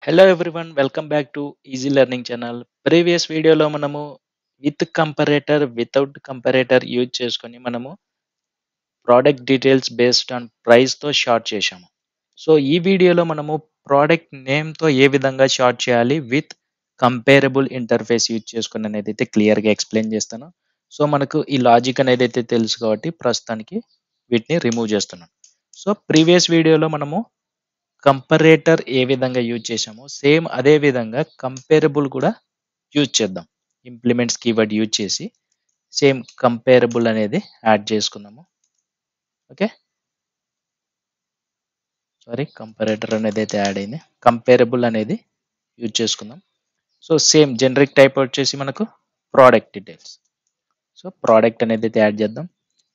Hello everyone, welcome back to easy learning channel. Previous వీడియోలో మనము with comparator, without comparator use చేసుకొని మనము product details based on ప్రైస్తో sort చేశాము. So ఈ వీడియోలో మనము ప్రోడక్ట్ నేమ్తో ఏ విధంగా షార్ట్ చేయాలి విత్ కంపేరబుల్ ఇంటర్ఫేస్ యూజ్ చేసుకుని అనేది అయితే క్లియర్గా ఎక్స్ప్లెయిన్ చేస్తాను. సో మనకు ఈ లాజిక్ అనేది అయితే తెలుసు కాబట్టి ప్రస్తుతానికి వీటిని రిమూవ్ చేస్తున్నాను. సో ప్రీవియస్ వీడియోలో మనము కంపరేటర్ ఏ విధంగా యూజ్ చేసామో సేమ్ అదే విధంగా కంపేరబుల్ కూడా యూజ్ చేద్దాం. ఇంప్లిమెంట్స్ కీవర్డ్ యూజ్ చేసి సేమ్ కంపేరబుల్ అనేది యాడ్ చేసుకుందాము. ఓకే, సారీ, కంపరేటర్ అనేది అయితే యాడ్ అయింది. కంపేరబుల్ అనేది యూజ్ చేసుకుందాం. సో సేమ్ జనరిక్ టైప్ వచ్చేసి మనకు ప్రోడక్ట్ డీటెయిల్స్. సో ప్రోడక్ట్ అనేది అయితే యాడ్ చేద్దాం.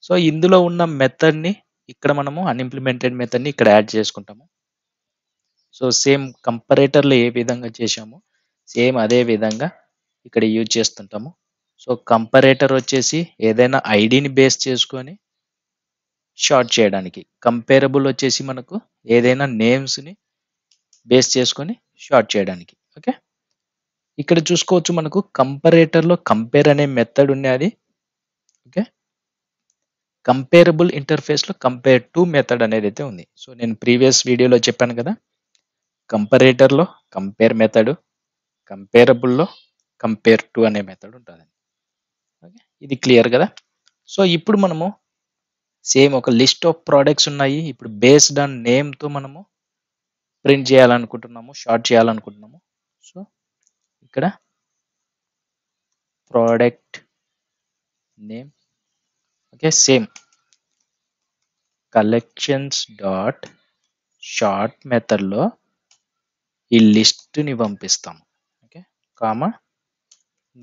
సో ఇందులో ఉన్న మెథడ్ని ఇక్కడ మనము అన్ఇంప్లిమెంటెడ్ మెథడ్ని ఇక్కడ యాడ్ చేసుకుంటాము. సో సేమ్ కంపరేటర్లో ఏ విధంగా చేశామో సేమ్ అదే విధంగా ఇక్కడ యూజ్ చేస్తుంటాము. సో కంపరేటర్ వచ్చేసి ఏదైనా ఐడిని బేస్ చేసుకొని షార్ట్ చేయడానికి, కంపేరబుల్ వచ్చేసి మనకు ఏదైనా నేమ్స్ని బేస్ చేసుకొని షార్ట్ చేయడానికి. ఓకే, ఇక్కడ చూసుకోవచ్చు మనకు కంపరేటర్లో కంపేర్ అనే మెథడ్ ఉన్నది. ఓకే, కంపేరబుల్ ఇంటర్ఫేస్లో కంపేర్ టు మెథడ్ అనేది అయితే ఉంది. సో నేను ప్రీవియస్ వీడియోలో చెప్పాను కదా, కంపరేటర్లో కంపేర్ మెథడ్, కంపేరబుల్లో కంపేర్ టు అనే మెథడ్ ఉంటుంది. ఓకే, ఇది క్లియర్ కదా. సో ఇప్పుడు మనము సేమ్ ఒక లిస్ట్ ఆఫ్ ప్రోడక్ట్స్ ఉన్నాయి. ఇప్పుడు బేస్డ్ ఆన్ నేమ్తో మనము ప్రింట్ చేయాలనుకుంటున్నాము, షార్ట్ చేయాలనుకుంటున్నాము. సో ఇక్కడ product name, okay, same collections dot sort మెథడ్లో ఈ లిస్ట్ని పంపిస్తాము. Okay, comma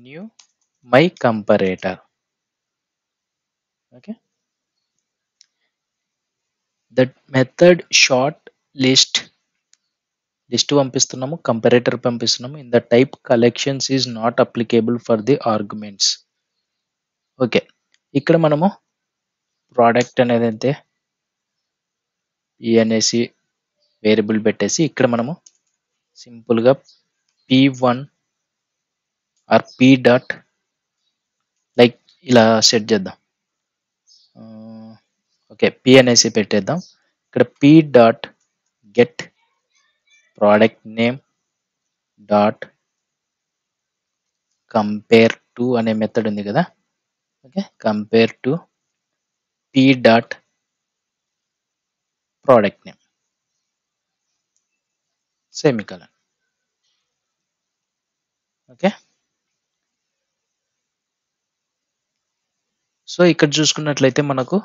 new my comparator. Okay, that method sort list పంపిస్తున్నాము, కంపరేటర్ పంపిస్తున్నాము. In the type collections is not applicable for the arguments. Okay, ఇక్కడ మనము ప్రోడక్ట్ అనేది అయితే ఈ అనేసి వేరియబుల్ పెట్టేసి ఇక్కడ మనము సింపుల్గా p1 or p dot like ఇలా సెట్ చేద్దాం. ఓకే, p అనేసి పెట్టేద్దాం. ఇక్కడ p dot get product name dot compare to అనే మెథడ్ ఉంది కదా. Okay, compare to p dot product name semicolon. Okay, so ఇక్కడ చూసుకున్నట్లయితే మనకు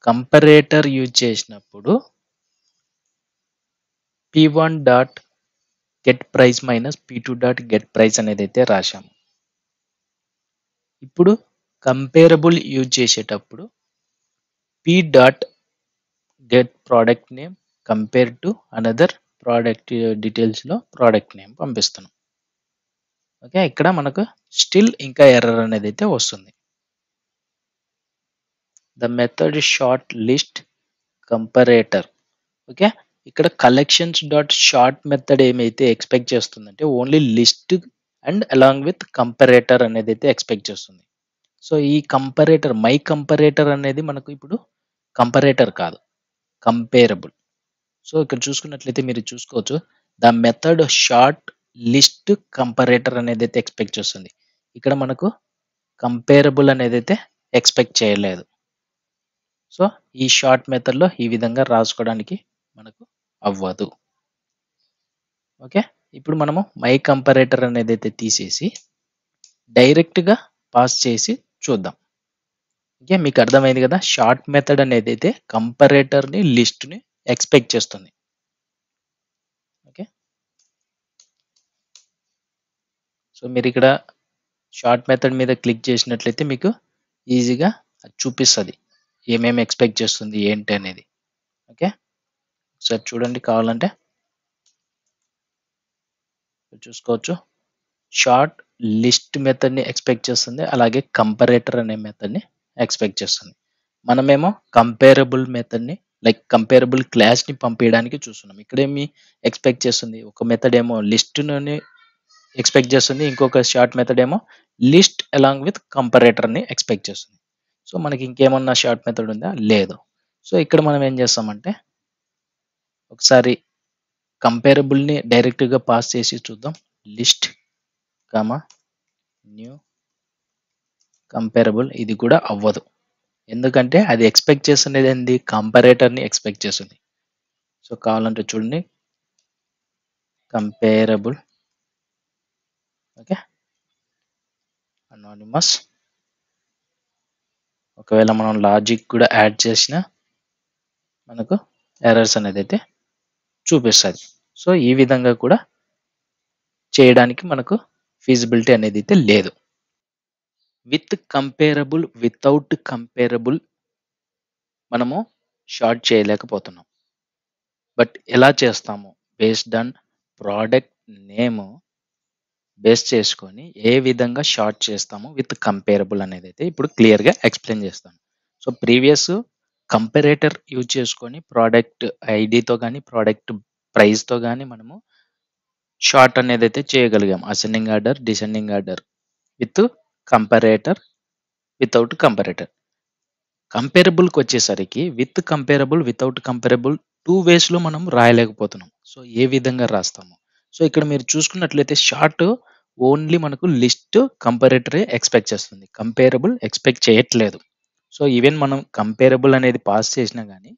కంపరేటర్ యూజ్ చేసినప్పుడు p1 dot get price minus p2 dot get price అనేది అయితే రాశాము. ఇప్పుడు కంపేరబుల్ యూజ్ చేసేటప్పుడు p dot get product name compare to another product డీటెయిల్స్లో product name పంపిస్తున్నాం. ఓకే, ఇక్కడ మనకు స్టిల్ ఇంకా ఎర్రర్ అనేది అయితే వస్తుంది. The method sort list comparator. Okay, ఇక్కడ కలెక్షన్స్ డాట్ షార్ట్ మెథడ్ ఏమైతే ఎక్స్పెక్ట్ చేస్తుందంటే only list and along with comparator అనేది అయితే ఎక్స్పెక్ట్ చేస్తుంది. సో ఈ కంపరేటర్, మై కంపరేటర్ అనేది మనకు ఇప్పుడు కంపరేటర్ కాదు, కంపేరబుల్. సో ఇక్కడ చూసుకున్నట్లయితే మీరు చూసుకోవచ్చు, the method sort list comparator అనేది అయితే ఎక్స్పెక్ట్ చేస్తుంది. ఇక్కడ మనకు కంపేరబుల్ అనేది అయితే ఎక్స్పెక్ట్ చేయలేదు. సో ఈ షార్ట్ మెథడ్లో ఈ విధంగా రాసుకోవడానికి మనకు అవ్వదు. ఓకే, ఇప్పుడు మనము మై కంపరేటర్ అనేది అయితే తీసేసి డైరెక్ట్గా పాస్ చేసి చూద్దాం. ఓకే, మీకు అర్థమైంది కదా, షార్ట్ మెథడ్ అనేది అయితే కంపరేటర్ని లిస్ట్ని ఎక్స్పెక్ట్ చేస్తుంది. ఓకే, సో మీరు ఇక్కడ షార్ట్ మెథడ్ మీద క్లిక్ చేసినట్లయితే మీకు ఈజీగా చూపిస్తుంది ఏమేమి ఎక్స్పెక్ట్ చేస్తుంది ఏంటి అనేది. ఓకే, ఒకసారి చూడండి కావాలంటే చూసుకోవచ్చు. షార్ట్ లిస్ట్ మెథడ్ని ఎక్స్పెక్ట్ చేస్తుంది, అలాగే కంపరేటర్ అనే మెథడ్ని ఎక్స్పెక్ట్ చేస్తుంది. మనమేమో కంపేరబుల్ మెథడ్ని లైక్ కంపేరబుల్ క్లాస్‌ని పంపియడానికి చూస్తున్నాం. ఇక్కడేమి ఎక్స్‌పెక్ట్ చేస్తుంది. ఒక మెథడ్ ఏమో లిస్ట్‌ని ఎక్స్‌పెక్ట్ చేస్తుంది. ఇంకొక షార్ట్ మెథడ్ ఏమో లిస్ట్ అలాంగ్ విత్ కంపారేటర్‌ని ఎక్స్‌పెక్ట్ చేస్తుంది. సో, మనకి ఇంకేమన్నా షార్ట్ మెథడ్ ఉందా? లేదు. సో, ఇక్కడ మనం ఏం చేస్తామంటే ఒకసారి కంపేరబుల్‌ని డైరెక్ట్‌గా పాస్ చేసి చూద్దాం. లిస్ట్, కామా, న్యూ కంపేరబుల్ ఇది కూడా అవ్వదు. ఎందుకంటే అది ఎక్స్‌పెక్ట్ చేస్తున్నదేంది? కంపారేటర్‌ని ఎక్స్‌పెక్ట్ చేస్తుంది. సో, కావాలంటే చూడండి కంపేరబుల్ ఓకే. అనానిమస్ ఒకవేళ మనం లాజిక్ కూడా యాడ్ చేసినా మనకు ఎర్రర్స్ అనేదైతే చూపిస్తది. సో, ఈ విధంగా కూడా చేయడానికి మనకు ఫీజిబిలిటీ అనేదైతే లేదు. విత్ కంపేరబుల్, వితౌట్ కంపేరబుల్ మనము షార్ట్ చేయలేకపోతున్నాం. బట్ ఎలా చేస్తాము? Based on product name base చేసుకొని ఏ విధంగా షార్ట్ చేస్తాము విత్ కంపేరబుల్ అనేదైతే ఇప్పుడు క్లియర్‌గా ఎక్స్‌ప్లెయిన్ చేస్తాను. సో, ప్రీవియస్ కంపారేటర్ యూజ్ చేసుకొని ప్రోడక్ట్ ఐడీతో గాని, ప్రోడక్ట్ ప్రైస్‌తో గాని మనము షార్ట్ అనేదైతే చేయగలిగాం. Ascending order, descending order with comparator, without comparator. కంపేరబుల్‌కొచ్చేసరికి విత్ కంపేరబుల్, వితౌట్ కంపేరబుల్ 2 వేస్‌లో మనం రాయలేకపోతున్నాం. సో, ఏ విధంగా రాస్తాము? సో, ఇక్కడ మీరు చూసుకున్నట్లయితే షార్ట్ ఓన్లీ మనకు లిస్ట్, కంపారేటరే ఎక్స్‌పెక్ట్ చేస్తుంది. కంపేరబుల్ ఎక్స్‌పెక్ట్ చేయట్లేదు. సో, ఈవెన్ మనం కంపేరబుల్ అనేది పాస్ చేసినా గాని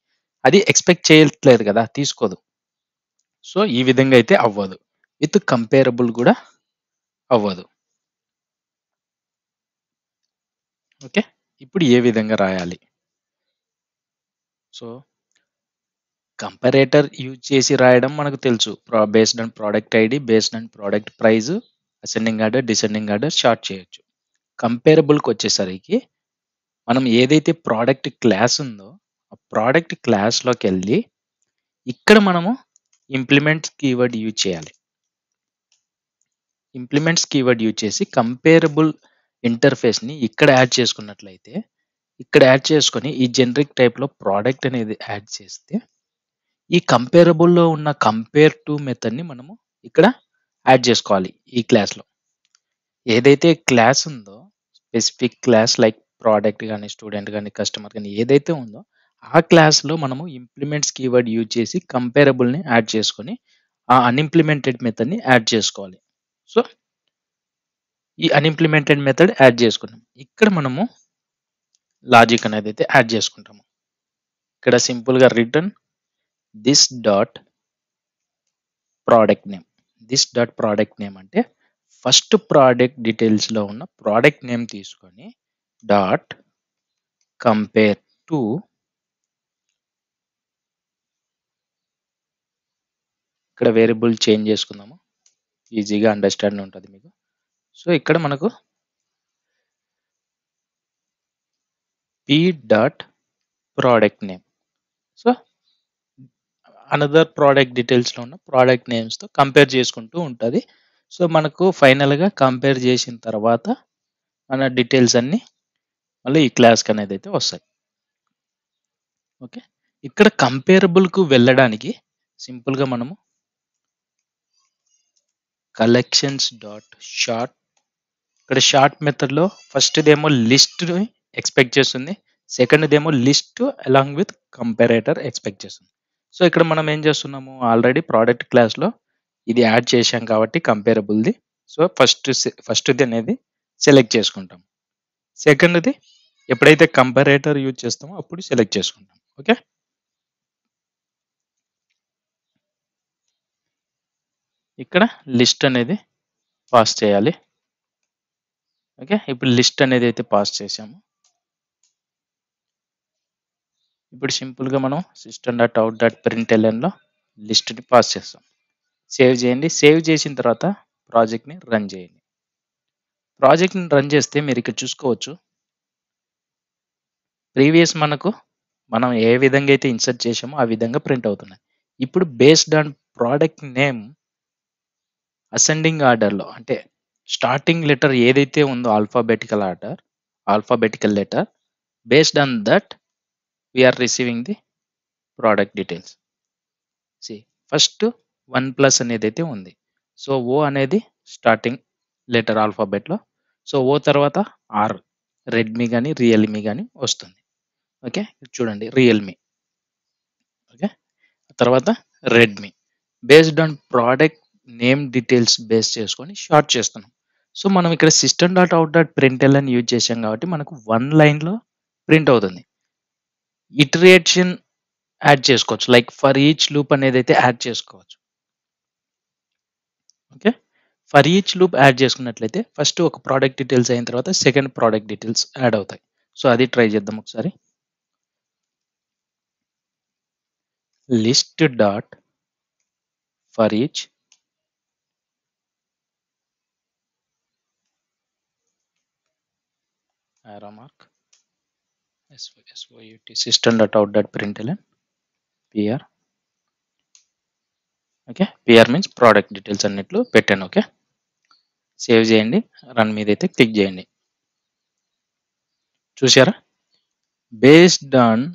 అది ఎక్స్‌పెక్ట్ చేయట్లేదు కదా! తీసుకోదు. సో, ఈ విధంగా అయితే అవ్వదు. విత్ కంపేరబుల్ కూడా అవ్వదు. ఓకే. ఇప్పుడు ఏ విధంగా రాయాలి? సో, కంపారేటర్ యూజ్ చేసి రాయడం మనకు తెలుసు. Based on product ID, based on product price, ascending order, descending order short చేయొచ్చు. కంపేరబుల్‌కొచ్చేసరికి మనం ఏదైతే ప్రొడక్ట్ క్లాస్ ఉందో, ఆ ప్రొడక్ట్ క్లాస్‌లోకెళ్ళి ఇక్కడ మనము ఇంప్లిమెంట్స్ కీవర్డ్ యూజ్ చేయాలి. ఇంప్లిమెంట్స్ కీవర్డ్ యూజ్ చేసి కంపేరబుల్ ఇంటర్ఫేస్‌ని ఇక్కడ యాడ్ చేసుకున్నట్లయితే, ఇక్కడ యాడ్ చేసుకొని ఈ జనరిక్ టైప్‌లో ప్రొడక్ట్ అనేది యాడ్ చేస్తే ఈ కంపేరబుల్‌లో ఉన్న కంపేర్ టు మెథడ్‌ని మనము ఇక్కడ యాడ్ చేసుకోవాలి ఈ క్లాస్‌లో. ఏదైతే క్లాస్ ఉందో స్పెసిఫిక్ క్లాస్ లైక్ ప్రొడక్ట్ గాని, స్టూడెంట్ గాని, కస్టమర్ గాని ఏదైతే ఉందో ఆ క్లాస్‌లో మనము ఇంప్లిమెంట్స్ కీవర్డ్ యూజ్ చేసి కంపేరబుల్‌ని యాడ్ చేసుకొని ఆ అన్‌ఇంప్లిమెంటెడ్ మెథడ్‌ని యాడ్ చేసుకోవాలి. సో, ఈ అన్‌ఇంప్లిమెంటెడ్ మెథడ్ యాడ్ చేసుకున్నాం. ఇక్కడ మనము లాజిక్ అనేదైతే యాడ్ చేసుకుంటాము. ఇక్కడ సింపుల్‌గా return this dot product name. This dot product name అంటే ఫస్ట్ ప్రొడక్ట్ డీటెయిల్స్‌లో ఉన్న ప్రొడక్ట్ నేమ్ తీసుకొని డాట్ కంపేర్ టు ఇక్కడ వేరియబుల్ చేంజ్ చేసుకుందాము. ఈజీగా అండర్‌స్టాండ్ ఉంటది మీకు. సో, ఇక్కడ మనకు P dot product name. So, another product డీటెయిల్స్‌లో ఉన్న ప్రొడక్ట్ నేమ్స్‌తో కంపేర్ చేసుకుంటూ ఉంటది. సో, మనకు ఫైనల్‌గా కంపేర్ చేసిన తర్వాత మన డీటెయిల్స్ అన్నీ మళ్ళీ ఈ క్లాస్‌కనేదైతే వస్తాయి. ఓకే. ఇక్కడ కంపేరబుల్‌కు వెళ్ళడానికి సింపుల్‌గా మనము కలెక్షన్స్ డాట్ షార్ట్ ఇక్కడ షార్ట్ మెథడ్‌లో ఫస్ట్‌దేమో లిస్ట్‌ని ఎక్స్‌పెక్ట్ చేస్తుంది. సెకండ్‌దేమో list along with comparator expect చేస్తుంది. సో, ఇక్కడ మనం ఏం చేస్తున్నాము ఆల్రెడీ ప్రొడక్ట్ క్లాస్‌లో ఇది యాడ్ చేశాం కాబట్టి కంపేరబుల్‌ది. సో, ఫస్ట్‌ది అనేది సెలెక్ట్ చేసుకుంటాం. సెకండ్‌ది ఎప్పుడైతే కంపారేటర్ యూజ్ చేస్తామో అప్పుడు సెలెక్ట్ చేసుకుంటాం. ఓకే. ఇక్కడ లిస్ట్ అనేది పాస్ చేయాలి. ఓకే. ఇప్పుడు లిస్ట్ అనేది అయితే పాస్ చేసాము. ఇప్పుడు సింపుల్‌గా మనం సిస్టమ్ డాట్ అవుట్ డాట్ ప్రింట్ఎల్ఎన్‌లో లిస్ట్‌ని పాస్ చేస్తాం. సేవ్ చేయండి. సేవ్ చేసిన తర్వాత ప్రాజెక్ట్‌ని రన్ చేయండి. ప్రాజెక్ట్‌ని రన్ చేస్తే మీరు ఇక్కడ చూసుకోవచ్చు. ప్రీవియస్ మనం ఏ విధంగా అయితే ఇన్సర్ట్ చేసామో ఆ విధంగా ప్రింట్ అవుతున్నాయి. ఇప్పుడు based on product name ascending ఆర్డర్‌లో అంటే స్టార్టింగ్ లెటర్ ఏదైతే ఉందో alphabetical letter based on that we are receiving the product details. See first 1+ అనేదైతే ఉంది. సో ఓ అనేది స్టార్టింగ్ లెటర్ ఆల్ఫాబెట్లో. సో ఓ తర్వాత ఆర్, రెడ్మీ కానీ రియల్మీ కానీ వస్తుంది. ఓకే, చూడండి రియల్మీ. ఓకే, తర్వాత Redmi. Based on product name details base చేసుకొని షార్ట్ చేస్తున్నాం. సో మనం ఇక్కడ system dot out dot println అని యూజ్ చేసాం కాబట్టి మనకు 1 లైన్లో ప్రింట్ అవుతుంది. ఇటరేషన్ యాడ్ చేసుకోవచ్చు, లైక్ ఫర్ ఈచ్ లూప్ అనేది అయితే యాడ్ చేసుకోవచ్చు. Okay, for each loop add చేసుకున్నట్లయితే ఫస్ట్ ఒక ప్రోడక్ట్ డీటెయిల్స్ అయిన తర్వాత సెకండ్ ప్రోడక్ట్ డీటెయిల్స్ యాడ్ అవుతాయి. సో అది ట్రై చేద్దాం ఒకసారి. List dot for each arrow mark SYUT system dot out dot println PR. Okay, PR means product details అన్నిట్లు పెట్టాను. ఓకే, సేవ్ చేయండి, రన్ మీద అయితే క్లిక్ చేయండి. చూసారా, బేస్డ్ ఆన్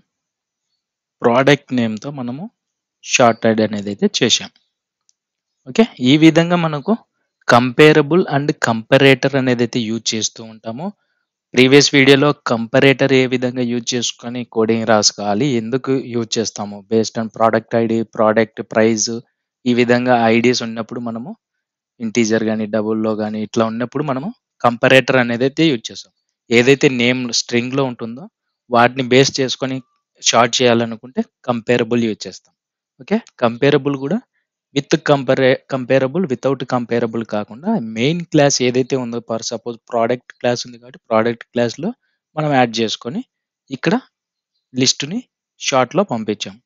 ప్రోడక్ట్ నేమ్తో మనము షార్టెడ్ అనేది అయితే చేసాం. ఓకే, ఈ విధంగా మనకు కంపేరబుల్ అండ్ కంపరేటర్ అనేది అయితే యూజ్ చేస్తూ ఉంటాము. ప్రీవియస్ వీడియోలో కంపరేటర్ ఏ విధంగా యూజ్ చేసుకొని కోడింగ్ రాసుకోవాలి, ఎందుకు యూజ్ చేస్తాము, based on product ID, product price, ఈ విధంగా ఐడీస్ ఉన్నప్పుడు మనము ఇంటీజర్ కానీ డబుల్లో కానీ ఇట్లా ఉన్నప్పుడు మనము కంపరేటర్ అనేది అయితే యూజ్ చేస్తాం. ఏదైతే నేమ్ స్ట్రింగ్లో ఉంటుందో వాటిని బేస్ చేసుకొని షార్ట్ చేయాలనుకుంటే కంపేరబుల్ యూజ్ చేస్తాం. ఓకే, కంపేరబుల్ కూడా విత్ కంపేరబుల్, వితౌట్ కంపేరబుల్ కాకుండా మెయిన్ క్లాస్ ఏదైతే ఉందో, ఫర్ సపోజ్ ప్రోడక్ట్ క్లాస్ ఉంది కాబట్టి ప్రోడక్ట్ క్లాస్లో మనం యాడ్ చేసుకొని ఇక్కడ లిస్టుని షార్ట్లో పంపించాం.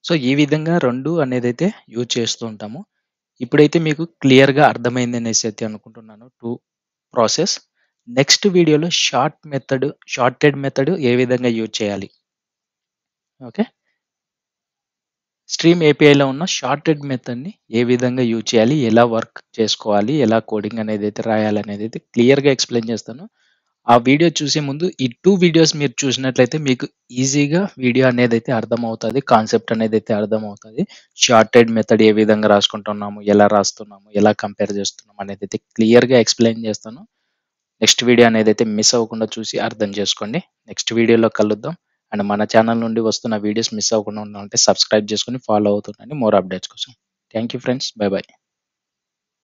సో ఈ విధంగా రెండు అనేది అయితే యూజ్ చేస్తూ ఉంటాము. ఇప్పుడైతే మీకు క్లియర్గా అర్థమైంది అనేసి అయితే అనుకుంటున్నాను టు ప్రాసెస్. నెక్స్ట్ వీడియోలో షార్టెడ్ మెథడ్ ఏ విధంగా యూజ్ చేయాలి, ఓకే, స్ట్రీమ్ ఏపీఐలో ఉన్న షార్టెడ్ మెథడ్ని ఏ విధంగా యూజ్ చేయాలి, ఎలా వర్క్ చేసుకోవాలి, ఎలా కోడింగ్ అనేది అయితే రాయాలి అనేది అయితే క్లియర్గా ఎక్స్ప్లెయిన్ చేస్తాను. ఆ వీడియో చూసే ముందు ఈ 2 వీడియోస్ మీరు చూసినట్లయితే మీకు ఈజీగా వీడియో అనేది అయితే అర్థమవుతుంది, కాన్సెప్ట్ అనేది అయితే అర్థమవుతుంది. షార్టెడ్ మెథడ్ ఏ విధంగా రాసుకుంటున్నాము, ఎలా రాస్తున్నాము, ఎలా కంపేర్ చేస్తున్నాము అనేది అయితే క్లియర్గా ఎక్స్ప్లెయిన్ చేస్తాను. నెక్స్ట్ వీడియో అనేది అయితే మిస్ అవ్వకుండా చూసి అర్థం చేసుకోండి. నెక్స్ట్ వీడియోలో కలుద్దాం. అండ్ మన ఛానల్ నుండి వస్తున్న వీడియోస్ మిస్ అవ్వకుండా ఉండాలంటే సబ్స్క్రైబ్ చేసుకొని ఫాలో అవుతుండండి మోర్ అప్డేట్స్ కోసం. Thank you friends, by by.